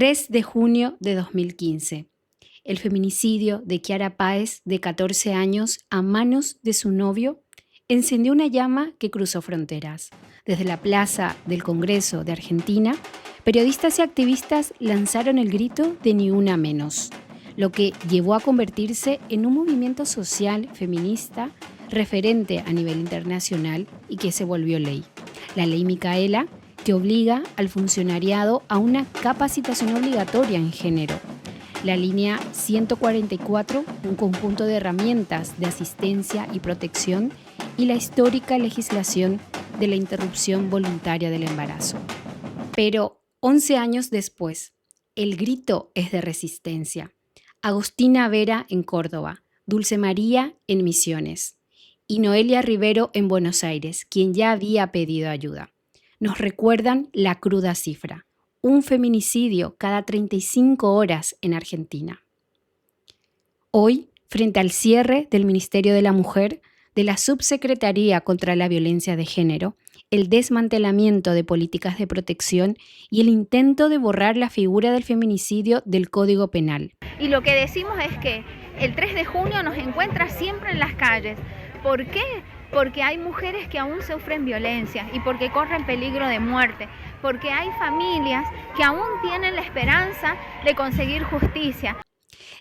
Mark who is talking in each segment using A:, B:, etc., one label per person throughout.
A: 3 de junio de 2015. El feminicidio de Kiara Páez, de 14 años, a manos de su novio, encendió una llama que cruzó fronteras. Desde la plaza del Congreso de Argentina, periodistas y activistas lanzaron el grito de Ni una menos, lo que llevó a convertirse en un movimiento social feminista referente a nivel internacional y que se volvió ley. La ley Micaela, que obliga al funcionariado a una capacitación obligatoria en género. La línea 144, un conjunto de herramientas de asistencia y protección, y la histórica legislación de la interrupción voluntaria del embarazo. Pero 11 años después, el grito es de resistencia. Agostina Vera en Córdoba, Dulce María en Misiones y Noelia Rivero en Buenos Aires, quien ya había pedido ayuda. Nos recuerdan la cruda cifra: un feminicidio cada 35 horas en Argentina. Hoy, frente al cierre del Ministerio de la Mujer, de la Subsecretaría contra la Violencia de Género, el desmantelamiento de políticas de protección y el intento de borrar la figura del feminicidio del Código Penal.
B: Y lo que decimos es que el 3 de junio nos encuentra siempre en las calles. ¿Por qué? Porque hay mujeres que aún sufren violencia y porque corren peligro de muerte, porque hay familias que aún tienen la esperanza de conseguir justicia.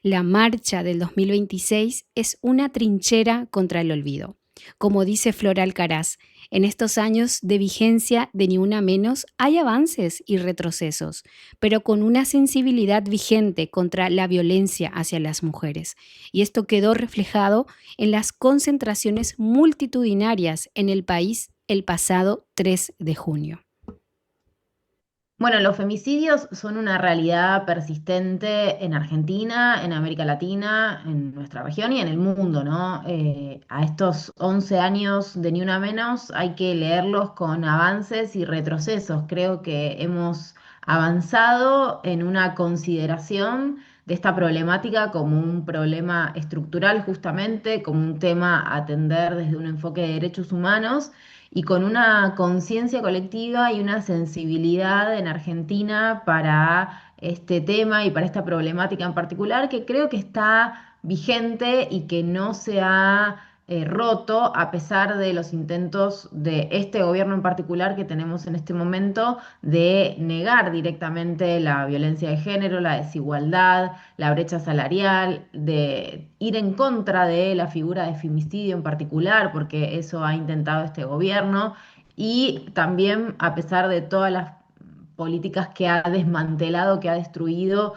A: La marcha del 2026 es una trinchera contra el olvido. Como dice Flora Alcaraz, en estos años de vigencia de Ni una menos hay avances y retrocesos, pero con una sensibilidad vigente contra la violencia hacia las mujeres. Y esto quedó reflejado en las concentraciones multitudinarias en el país el pasado 3 de junio.
C: Bueno, los femicidios son una realidad persistente en Argentina, en América Latina, en nuestra región y en el mundo, ¿no? A estos 11 años de Ni Una Menos hay que leerlos con avances y retrocesos. Creo que hemos avanzado en una consideración de esta problemática como un problema estructural, justamente, como un tema a atender desde un enfoque de derechos humanos y con una conciencia colectiva y una sensibilidad en Argentina para este tema y para esta problemática en particular, que creo que está vigente y que no se ha roto a pesar de los intentos de este gobierno en particular que tenemos en este momento de negar directamente la violencia de género, la desigualdad, la brecha salarial, de ir en contra de la figura de femicidio en particular, porque eso ha intentado este gobierno, y también a pesar de todas las políticas que ha desmantelado, que ha destruido,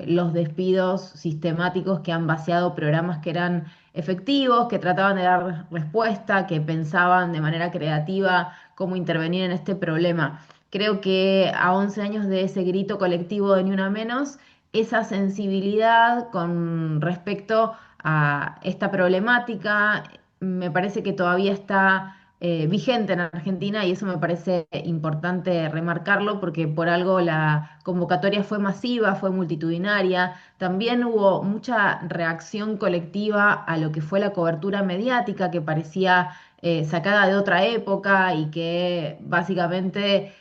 C: los despidos sistemáticos que han vaciado programas que eran efectivos, que trataban de dar respuesta, que pensaban de manera creativa cómo intervenir en este problema. Creo que a 11 años de ese grito colectivo de Ni Una Menos, esa sensibilidad con respecto a esta problemática me parece que todavía está vigente en Argentina y eso me parece importante remarcarlo porque por algo la convocatoria fue masiva, fue multitudinaria, también hubo mucha reacción colectiva a lo que fue la cobertura mediática que parecía sacada de otra época y que básicamente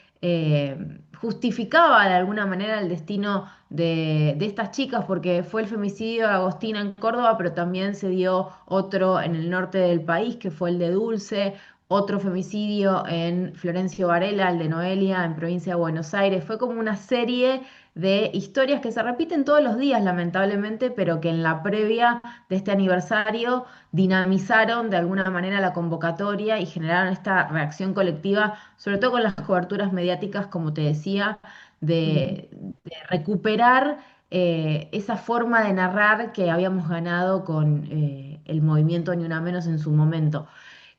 C: justificaba de alguna manera el destino de estas chicas, porque fue el femicidio de Agostina en Córdoba, pero también se dio otro en el norte del país, que fue el de Dulce, otro femicidio en Florencio Varela, el de Noelia, en provincia de Buenos Aires. Fue como una serie de historias que se repiten todos los días, lamentablemente, pero que en la previa de este aniversario dinamizaron de alguna manera la convocatoria y generaron esta reacción colectiva, sobre todo con las coberturas mediáticas, como te decía, de recuperar esa forma de narrar que habíamos ganado con el movimiento Ni Una Menos en su momento.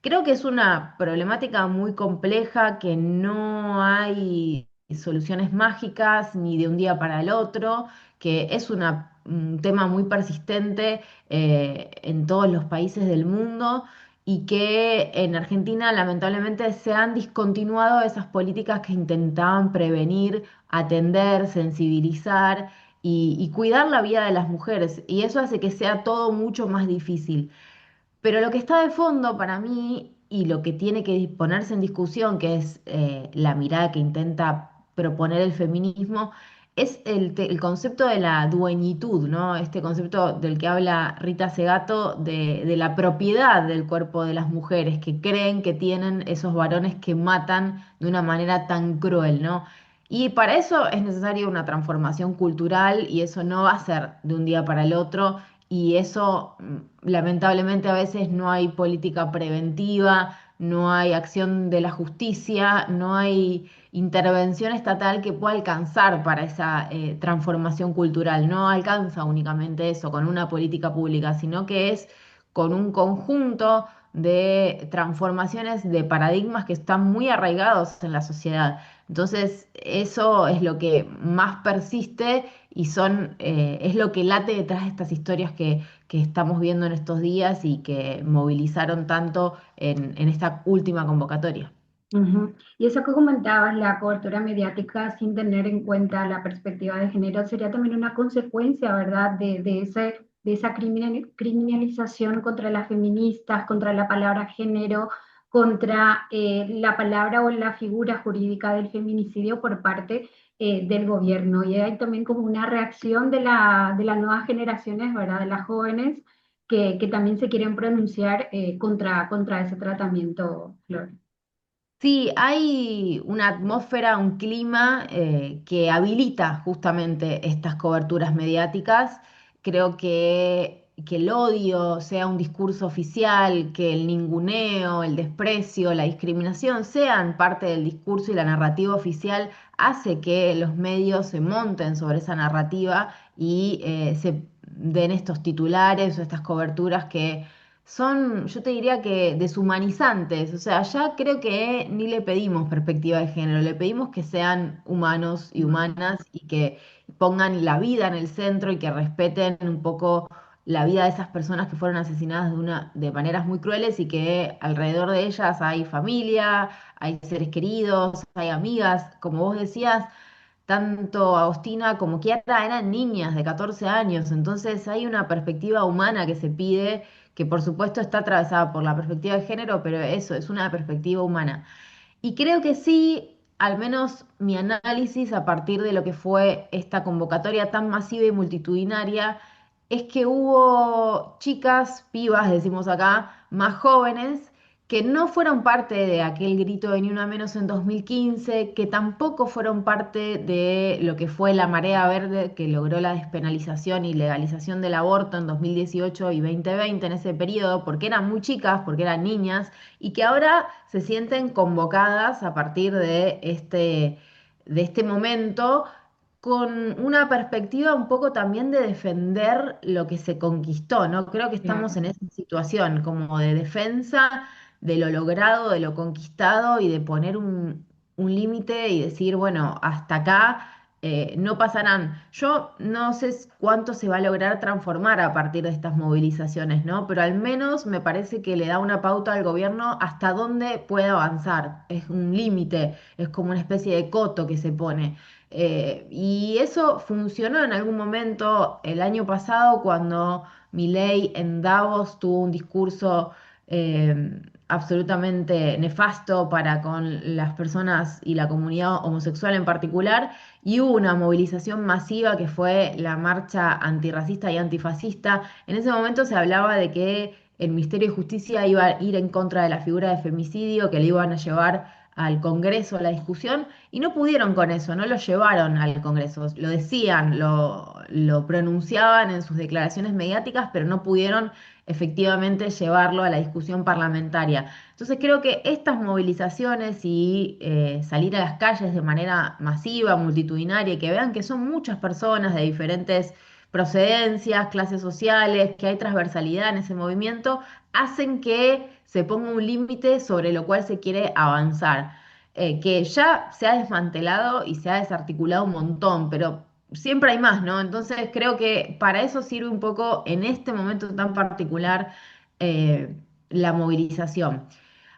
C: Creo que es una problemática muy compleja, que no hay soluciones mágicas ni de un día para el otro, que es un tema muy persistente en todos los países del mundo y que en Argentina lamentablemente se han discontinuado esas políticas que intentaban prevenir, atender, sensibilizar y cuidar la vida de las mujeres. Y eso hace que sea todo mucho más difícil. Pero lo que está de fondo para mí y lo que tiene que ponerse en discusión, que es la mirada que intenta proponer el feminismo, es el concepto de la dueñitud, ¿no? Este concepto del que habla Rita Segato de la propiedad del cuerpo de las mujeres, que creen que tienen esos varones que matan de una manera tan cruel, ¿no? Y para eso es necesaria una transformación cultural y eso no va a ser de un día para el otro y eso lamentablemente a veces no hay política preventiva, no hay acción de la justicia, no hay intervención estatal que pueda alcanzar para esa transformación cultural. No alcanza únicamente eso con una política pública, sino que es con un conjunto de transformaciones de paradigmas que están muy arraigados en la sociedad. Entonces, eso es lo que más persiste y es lo que late detrás de estas historias que estamos viendo en estos días y que movilizaron tanto en esta última convocatoria.
D: Ujú. Y eso que comentabas, la cobertura mediática sin tener en cuenta la perspectiva de género, sería también una consecuencia, ¿verdad?, de esa criminalización contra las feministas, contra la palabra género, contra la palabra o la figura jurídica del feminicidio por parte del gobierno. Y hay también como una reacción de las nuevas generaciones, ¿verdad?, de las jóvenes, que también se quieren pronunciar contra ese tratamiento, Flor.
C: Sí, hay una atmósfera, un clima que habilita justamente estas coberturas mediáticas. Creo que el odio sea un discurso oficial, que el ninguneo, el desprecio, la discriminación sean parte del discurso y la narrativa oficial, hace que los medios se monten sobre esa narrativa y se den estos titulares o estas coberturas que son, yo te diría que deshumanizantes. O sea, ya creo que ni le pedimos perspectiva de género, le pedimos que sean humanos y humanas y que pongan la vida en el centro y que respeten un poco la vida de esas personas que fueron asesinadas de maneras muy crueles y que alrededor de ellas hay familia, hay seres queridos, hay amigas, como vos decías. Tanto Agostina como Kiara eran niñas de 14 años, entonces hay una perspectiva humana que se pide, que por supuesto está atravesada por la perspectiva de género, pero eso es una perspectiva humana. Y creo que sí, al menos mi análisis a partir de lo que fue esta convocatoria tan masiva y multitudinaria, es que hubo chicas, pibas, decimos acá, más jóvenes, que no fueron parte de aquel grito de Ni Una Menos en 2015, que tampoco fueron parte de lo que fue la marea verde que logró la despenalización y legalización del aborto en 2018 y 2020 en ese periodo, porque eran muy chicas, porque eran niñas y que ahora se sienten convocadas a partir de este momento con una perspectiva un poco también de defender lo que se conquistó, ¿no? Creo que estamos
D: Claro.
C: en esa situación como de defensa de lo logrado, de lo conquistado y de poner un límite y decir, bueno, hasta acá no pasarán. Yo no sé cuánto se va a lograr transformar a partir de estas movilizaciones, ¿no? Pero al menos me parece que le da una pauta al gobierno hasta dónde puede avanzar. Es un límite, es como una especie de coto que se pone. Y eso funcionó en algún momento el año pasado cuando Milei en Davos tuvo un discurso absolutamente nefasto para con las personas y la comunidad homosexual en particular, y hubo una movilización masiva que fue la marcha antirracista y antifascista. En ese momento se hablaba de que el Ministerio de Justicia iba a ir en contra de la figura de femicidio, que le iban a llevar al Congreso a la discusión, y no pudieron con eso, no lo llevaron al Congreso, lo decían, lo pronunciaban en sus declaraciones mediáticas, pero no pudieron efectivamente llevarlo a la discusión parlamentaria. Entonces creo que estas movilizaciones y salir a las calles de manera masiva, multitudinaria, y que vean que son muchas personas de diferentes procedencias, clases sociales, que hay transversalidad en ese movimiento, hacen que se ponga un límite sobre lo cual se quiere avanzar. Que ya se ha desmantelado y se ha desarticulado un montón, pero siempre hay más, ¿no? Entonces creo que para eso sirve un poco en este momento tan particular eh, la movilización.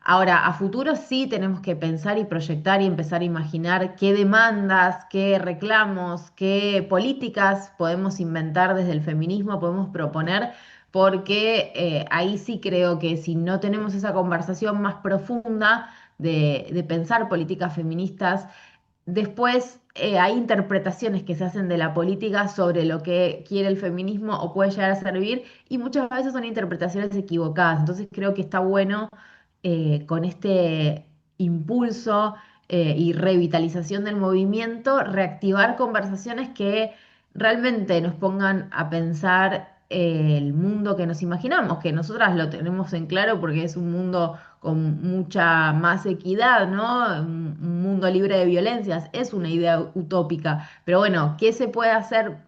C: Ahora, a futuro sí tenemos que pensar y proyectar y empezar a imaginar qué demandas, qué reclamos, qué políticas podemos inventar desde el feminismo, podemos proponer, porque ahí sí creo que si no tenemos esa conversación más profunda de pensar políticas feministas, después hay interpretaciones que se hacen de la política sobre lo que quiere el feminismo o puede llegar a servir y muchas veces son interpretaciones equivocadas. Entonces creo que está bueno con este impulso y revitalización del movimiento, reactivar conversaciones que realmente nos pongan a pensar el mundo que nos imaginamos, que nosotras lo tenemos en claro porque es un mundo con mucha más equidad, ¿no? Un mundo libre de violencias, es una idea utópica, pero bueno, ¿qué se puede hacer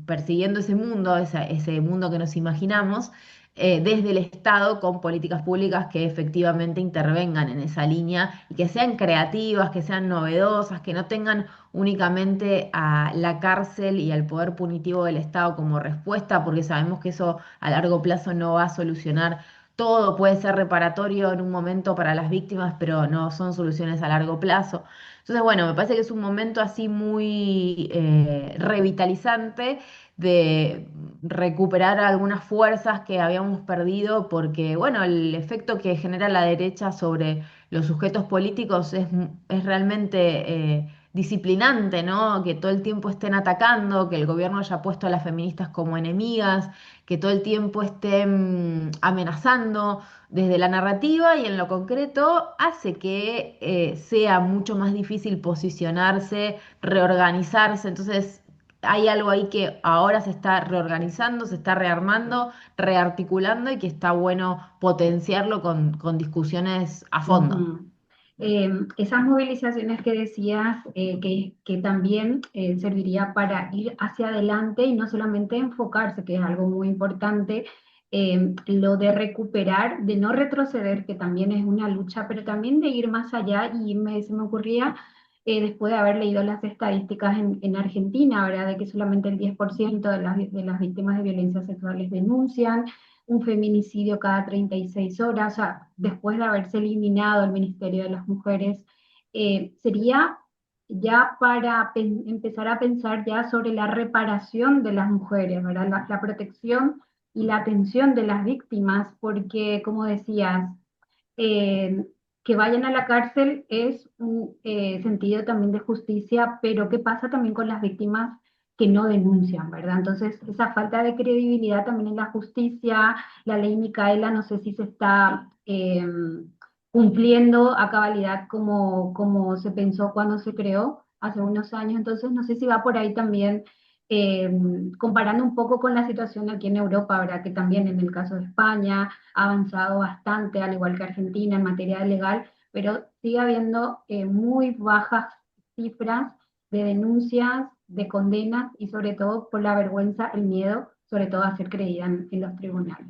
C: persiguiendo ese mundo, ese mundo que nos imaginamos? Desde el Estado con políticas públicas que efectivamente intervengan en esa línea y que sean creativas, que sean novedosas, que no tengan únicamente a la cárcel y al poder punitivo del Estado como respuesta, porque sabemos que eso a largo plazo no va a solucionar todo. Puede ser reparatorio en un momento para las víctimas, pero no son soluciones a largo plazo. Entonces, bueno, me parece que es un momento así muy revitalizante de recuperar algunas fuerzas que habíamos perdido, porque, bueno, el efecto que genera la derecha sobre los sujetos políticos es realmente disciplinante, ¿no? Que todo el tiempo estén atacando, que el gobierno haya puesto a las feministas como enemigas, que todo el tiempo estén amenazando desde la narrativa y en lo concreto hace que sea mucho más difícil posicionarse, reorganizarse. Entonces, hay algo ahí que ahora se está reorganizando, se está rearmando, rearticulando y que está bueno potenciarlo con discusiones a fondo.
D: Ujú. Esas movilizaciones que decías, que también serviría para ir hacia adelante y no solamente enfocarse, que es algo muy importante, lo de recuperar, de no retroceder, que también es una lucha, pero también de ir más allá. Y se me ocurría, después de haber leído las estadísticas en Argentina, ¿verdad? De que solamente el 10% de las víctimas de violencia sexuales denuncian un feminicidio cada 36 horas, o sea, después de haberse eliminado el Ministerio de las Mujeres, sería ya para empezar a pensar ya sobre la reparación de las mujeres, ¿verdad? La protección y la atención de las víctimas, porque como decías, eh, que vayan a la cárcel es un sentido también de justicia, pero ¿qué pasa también con las víctimas que no denuncian, ¿verdad? Entonces, esa falta de credibilidad también en la justicia, la ley Micaela, no sé si se está cumpliendo a cabalidad como se pensó cuando se creó hace unos años, entonces no sé si va por ahí también, eh, comparando un poco con la situación aquí en Europa, ¿verdad? Que también en el caso de España ha avanzado bastante, al igual que Argentina, en materia legal, pero sigue habiendo muy bajas cifras de denuncias, de condenas y sobre todo por la vergüenza, el miedo, sobre todo a ser creída en los tribunales.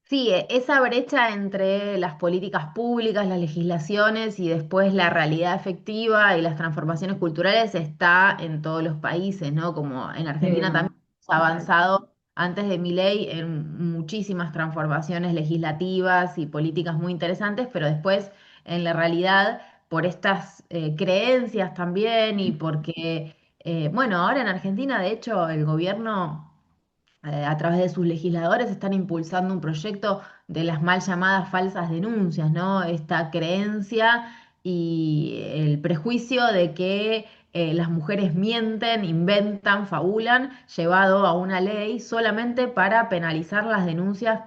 C: Sí, esa brecha entre las políticas públicas, las legislaciones y después la realidad efectiva y las transformaciones culturales está en todos los países, ¿no? Como en Argentina también hemos
D: Total.
C: avanzado antes de mi ley en muchísimas transformaciones legislativas y políticas muy interesantes, pero después en la realidad, por estas creencias también y porque, bueno, ahora en Argentina, de hecho, el gobierno a través de sus legisladores están impulsando un proyecto de las mal llamadas falsas denuncias, ¿no? Esta creencia y el prejuicio de que las mujeres mienten, inventan, fabulan, llevado a una ley solamente para penalizar las denuncias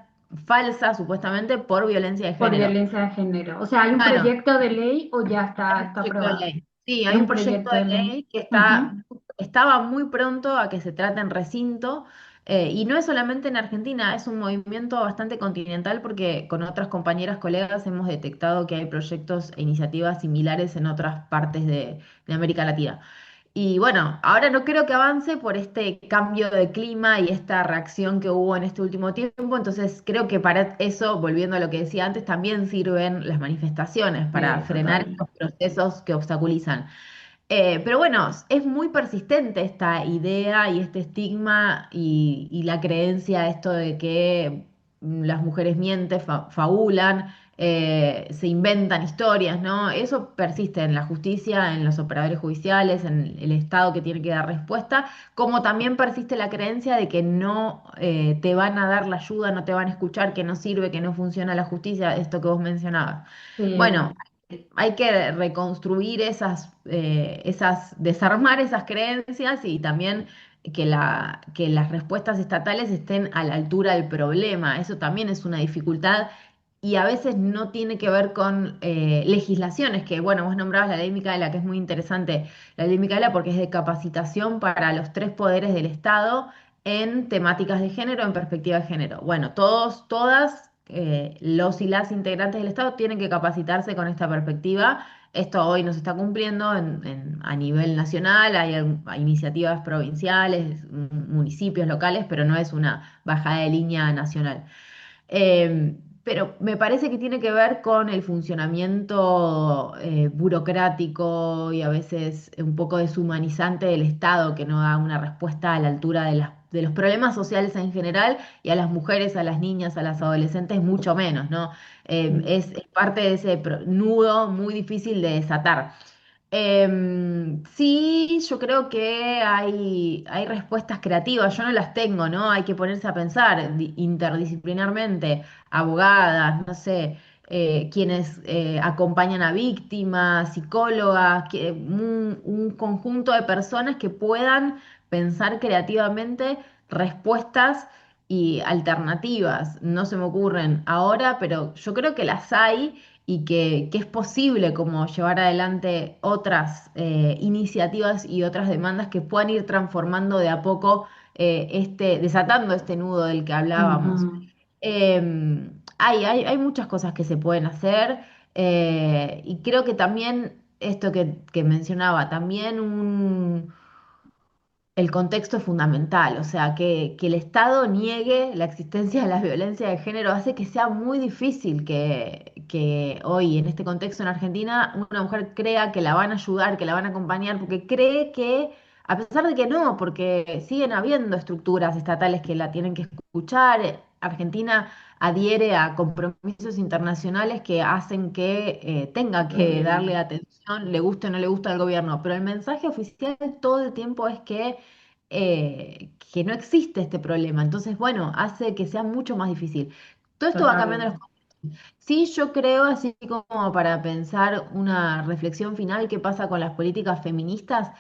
C: falsas, supuestamente, por violencia de
D: Por
C: género.
D: violencia de género. O sea, ¿hay un
C: Claro,
D: proyecto de ley o ya está,
C: un
D: está
C: proyecto de
D: aprobado?
C: ley. Sí, hay
D: Es
C: un
D: un
C: proyecto
D: proyecto de
C: de
D: ley.
C: ley que
D: Ujú.
C: estaba muy pronto a que se trate en recinto, y no es solamente en Argentina, es un movimiento bastante continental porque con otras compañeras, colegas hemos detectado que hay proyectos e iniciativas similares en otras partes de América Latina. Y bueno, ahora no creo que avance por este cambio de clima y esta reacción que hubo en este último tiempo, entonces creo que para eso, volviendo a lo que decía antes, también sirven las manifestaciones para frenar
D: Total.
C: estos procesos que obstaculizan. Pero bueno, es muy persistente esta idea y este estigma y la creencia, esto de que las mujeres mienten, fabulan, se inventan historias, ¿no? Eso persiste en la justicia, en los operadores judiciales, en el Estado que tiene que dar respuesta, como también persiste la creencia de que no te van a dar la ayuda, no te van a escuchar, que no sirve, que no funciona la justicia, esto que vos mencionabas.
D: Sí,
C: Bueno. hay que reconstruir desarmar esas creencias y también que las respuestas estatales estén a la altura del problema. Eso también es una dificultad y a veces no tiene que ver con legislaciones, que bueno, vos nombrabas la ley Micaela, que es muy interesante, la ley Micaela porque es de capacitación para los tres poderes del Estado en temáticas de género, en perspectiva de género. Bueno, todas los y las integrantes del Estado tienen que capacitarse con esta perspectiva. Esto hoy no se está cumpliendo a nivel nacional, hay iniciativas provinciales, municipios locales, pero no es una bajada de línea nacional. Pero me parece que tiene que ver con el funcionamiento burocrático y a veces un poco deshumanizante del Estado, que no da una respuesta a la altura de los problemas sociales en general y a las mujeres, a las niñas, a las adolescentes mucho menos, ¿no? Es parte de ese nudo muy difícil de desatar. Sí, yo creo que hay respuestas creativas, yo no las tengo, ¿no? Hay que ponerse a pensar interdisciplinarmente, abogadas, no sé, quienes acompañan a víctimas, psicólogas, un conjunto de personas que puedan pensar creativamente respuestas y alternativas. No se me ocurren ahora, pero yo creo que las hay y que es posible como llevar adelante otras iniciativas y otras demandas que puedan ir transformando de a poco desatando este nudo del que hablábamos.
D: Ujú.
C: Hay muchas cosas que se pueden hacer y creo que también esto que mencionaba, también el contexto es fundamental, o sea, que el Estado niegue la existencia de la violencia de género hace que sea muy difícil que hoy, en este contexto en Argentina, una mujer crea que la van a ayudar, que la van a acompañar, porque cree que, a pesar de que no, porque siguen habiendo estructuras estatales que la tienen que escuchar, Argentina adhiere a compromisos internacionales que hacen que tenga que darle atención, le guste o no le guste al gobierno, pero el mensaje oficial todo el tiempo es que no existe este problema. Entonces, bueno, hace que sea mucho más difícil. Todo esto va cambiando
D: Total.
C: Sí, yo creo, así como para pensar una reflexión final, qué pasa con las políticas feministas,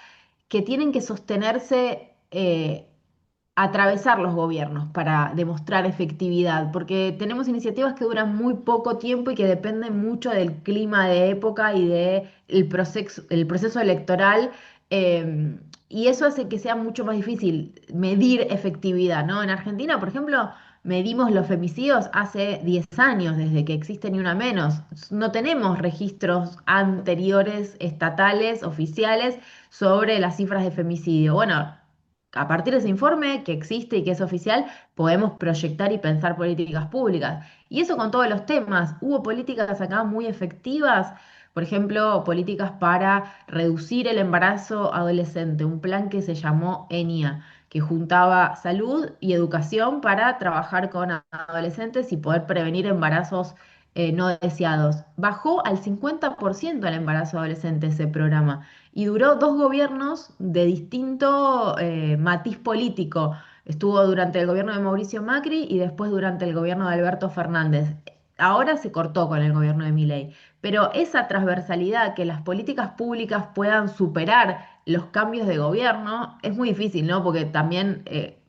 C: que tienen que sostenerse, atravesar los gobiernos para demostrar efectividad, porque tenemos iniciativas que duran muy poco tiempo y que dependen mucho del clima de época y el proceso electoral, y eso hace que sea mucho más difícil medir efectividad, ¿no? En Argentina, por ejemplo, medimos los femicidios hace 10 años, desde que existe Ni Una Menos. No tenemos registros anteriores, estatales, oficiales, sobre las cifras de femicidio. Bueno, a partir de ese informe que existe y que es oficial, podemos proyectar y pensar políticas públicas. Y eso con todos los temas. Hubo políticas acá muy efectivas, por ejemplo, políticas para reducir el embarazo adolescente, un plan que se llamó ENIA, que juntaba salud y educación para trabajar con adolescentes y poder prevenir embarazos no deseados. Bajó al 50% el embarazo adolescente ese programa y duró dos gobiernos de distinto matiz político. Estuvo durante el gobierno de Mauricio Macri y después durante el gobierno de Alberto Fernández. Ahora se cortó con el gobierno de Milei, pero esa transversalidad, que las políticas públicas puedan superar los cambios de gobierno, es muy difícil, ¿no? Porque también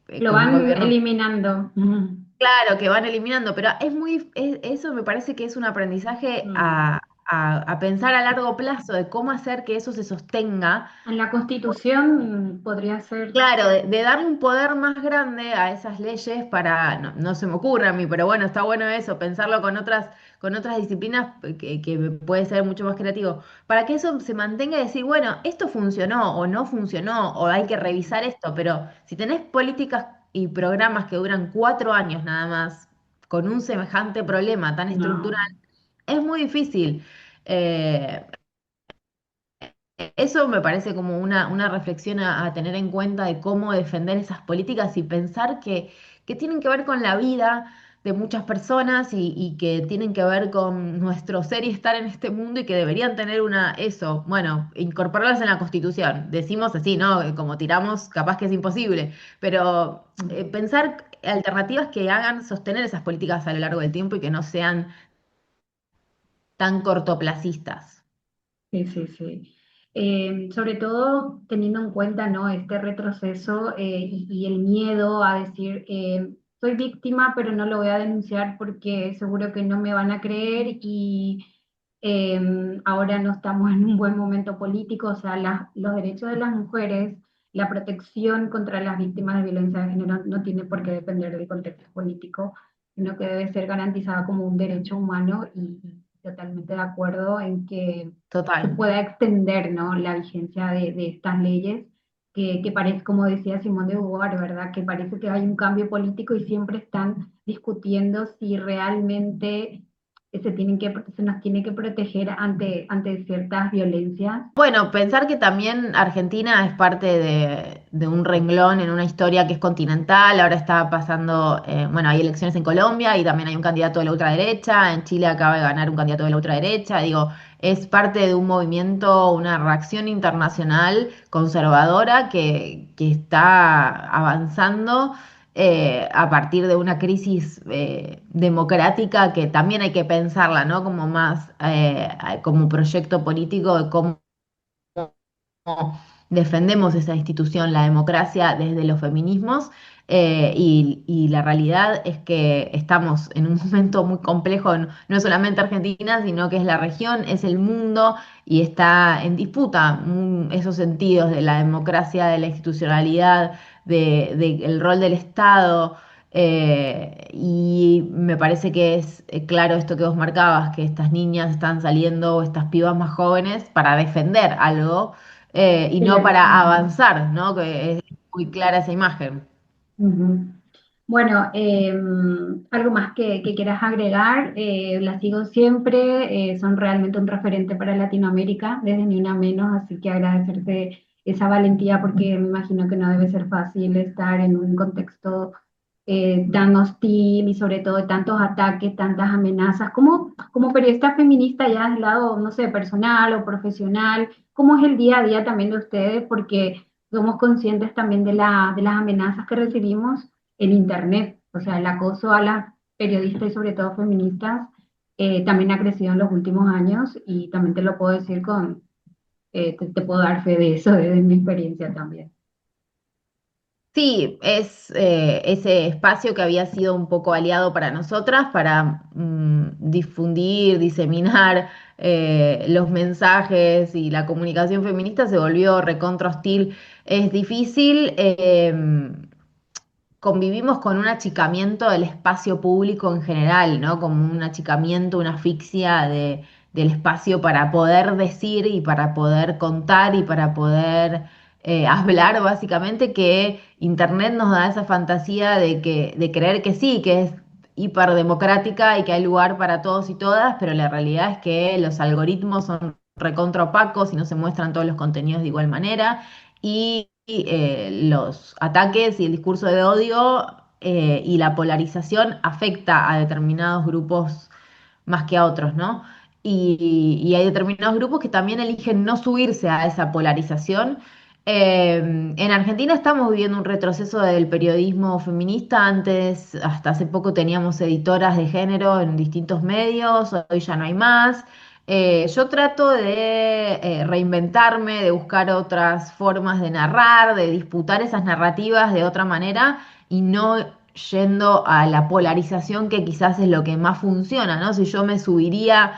D: Lo
C: con un
D: van
C: gobierno.
D: eliminando. Ujú.
C: Claro, que van eliminando, pero eso me parece que es un aprendizaje
D: Mm.
C: a pensar a largo plazo de cómo hacer que eso se sostenga.
D: En la Constitución podría ser.
C: Claro, de darle un poder más grande a esas leyes para, no, no se me ocurre a mí, pero bueno, está bueno eso, pensarlo con otras disciplinas que puede ser mucho más creativo, para que eso se mantenga y decir, bueno, esto funcionó o no funcionó, o hay que revisar esto, pero si tenés políticas y programas que duran 4 años nada más, con un semejante problema tan estructural,
D: No.
C: es muy difícil. Eh, Eso me parece como una reflexión a tener en cuenta de cómo defender esas políticas y pensar que tienen que ver con la vida de muchas personas y que tienen que ver con nuestro ser y estar en este mundo y que deberían tener bueno, incorporarlas en la Constitución. Decimos así, ¿no? Como tiramos, capaz que es imposible, pero pensar alternativas que hagan sostener esas políticas a lo largo del tiempo y que no sean tan cortoplacistas.
D: Sí, sí, sí. Sobre todo teniendo en cuenta, ¿no? Este retroceso y el miedo a decir, soy víctima, pero no lo voy a denunciar porque seguro que no me van a creer y ahora no estamos en un buen momento político, o sea, los derechos de las mujeres, la protección contra las víctimas de violencia de género no tiene por qué depender del contexto político, sino que debe ser garantizada como un derecho humano y totalmente de acuerdo en que se
C: Total.
D: pueda extender, ¿no? La vigencia de estas leyes, que parece, como decía Simón de Beauvoir, ¿verdad? Que parece que hay un cambio político y siempre están discutiendo si realmente se nos tiene que proteger ante ciertas violencias.
C: Bueno, pensar que también Argentina es parte de un renglón en una historia que es continental. Ahora está pasando, bueno, hay elecciones en Colombia y también hay un candidato de la ultraderecha. En Chile acaba de ganar un candidato de la ultraderecha. Digo, es parte de un movimiento, una reacción internacional conservadora que está avanzando a partir de una crisis democrática que también hay que pensarla, ¿no? Como más como proyecto político de cómo defendemos esa institución, la democracia, desde los feminismos. Y la realidad es que estamos en un momento muy complejo, no es solamente Argentina, sino que es la región, es el mundo y está en disputa esos sentidos de la democracia, de la institucionalidad, del rol del Estado. Y me parece que es claro esto que vos marcabas, que estas niñas están saliendo, o estas pibas más jóvenes, para defender algo y no para
D: Ujú.
C: avanzar, ¿no? Que es muy clara esa imagen.
D: Ujú. Bueno, algo más que quieras agregar, las sigo siempre, son realmente un referente para Latinoamérica, desde Ni Una Menos, así que agradecerte esa valentía porque me imagino que no debe ser fácil estar en un contexto tan hostil y sobre todo de tantos ataques, tantas amenazas. Como periodista feminista ya del lado, no sé, personal o profesional, ¿cómo es el día a día también de ustedes? Porque somos conscientes también de las amenazas que recibimos en Internet. O sea, el acoso a las periodistas y sobre todo feministas también ha crecido en los últimos años y también te lo puedo decir te puedo dar fe de eso desde mi experiencia también.
C: Sí, es ese espacio que había sido un poco aliado para nosotras, para difundir, diseminar los mensajes y la comunicación feminista se volvió recontra hostil. Es difícil. Convivimos con un achicamiento del espacio público en general, ¿no? Como un achicamiento, una asfixia del espacio para poder decir y para poder contar y para poder hablar, básicamente, que Internet nos da esa fantasía de creer que sí, que es hiperdemocrática y que hay lugar para todos y todas, pero la realidad es que los algoritmos son recontra opacos y no se muestran todos los contenidos de igual manera. Y los ataques y el discurso de odio y la polarización afecta a determinados grupos más que a otros, ¿no? Y hay determinados grupos que también eligen no subirse a esa polarización. En Argentina estamos viviendo un retroceso del periodismo feminista. Antes, hasta hace poco, teníamos editoras de género en distintos medios, hoy ya no hay más. Yo trato de reinventarme, de buscar otras formas de narrar, de disputar esas narrativas de otra manera y no yendo a la polarización que quizás es lo que más funciona, ¿no? Si yo me subiría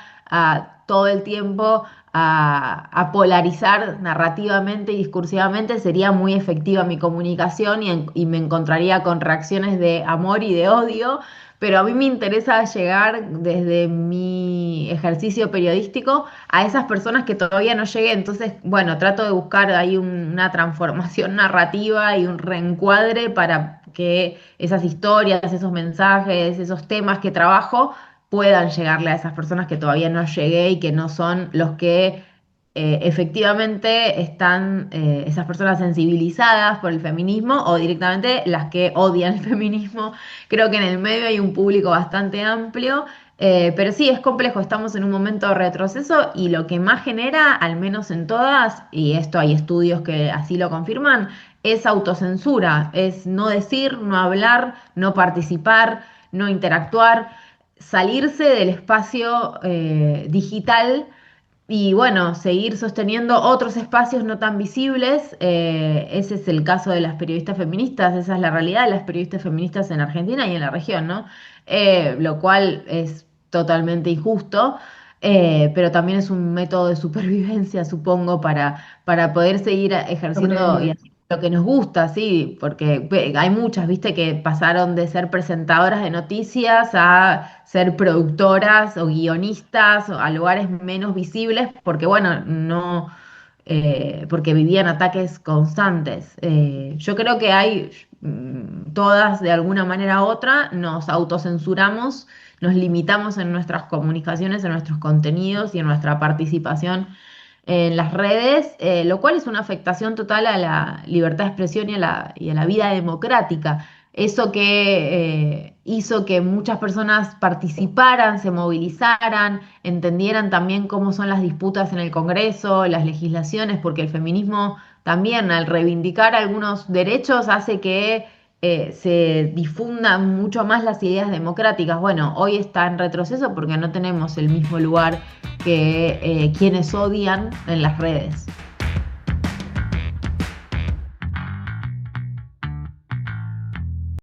C: todo el tiempo a polarizar narrativamente y discursivamente, sería muy efectiva mi comunicación y me encontraría con reacciones de amor y de odio, pero a mí me interesa llegar desde mi ejercicio periodístico a esas personas que todavía no llegué. Entonces, bueno, trato de buscar ahí una transformación narrativa y un reencuadre para que esas historias, esos mensajes, esos temas que trabajo puedan llegarle a esas personas que todavía no llegué y que no son los que efectivamente están esas personas sensibilizadas por el feminismo o directamente las que odian el feminismo. Creo que en el medio hay un público bastante amplio, pero sí, es complejo, estamos en un momento de retroceso y lo que más genera, al menos en todas, y esto hay estudios que así lo confirman, es autocensura, es no decir, no hablar, no participar, no interactuar, salirse del espacio digital y bueno, seguir sosteniendo otros espacios no tan visibles. Ese es el caso de las periodistas feministas, esa es la realidad de las periodistas feministas en Argentina y en la región, ¿no? Lo cual es totalmente injusto, pero también es un método de supervivencia, supongo, para poder seguir ejerciendo y
D: Sobrevivir.
C: haciendo lo que nos gusta, sí, porque hay muchas, viste, que pasaron de ser presentadoras de noticias a ser productoras o guionistas o a lugares menos visibles, porque bueno, no, porque vivían ataques constantes. Yo creo que hay todas, de alguna manera u otra, nos autocensuramos, nos limitamos en nuestras comunicaciones, en nuestros contenidos y en nuestra participación en las redes, lo cual es una afectación total a la libertad de expresión y a la vida democrática. Eso que hizo que muchas personas participaran, se movilizaran, entendieran también cómo son las disputas en el Congreso, las legislaciones, porque el feminismo también al reivindicar algunos derechos hace que se difundan mucho más las ideas democráticas. Bueno, hoy está en retroceso porque no tenemos el mismo lugar que quienes odian en las redes.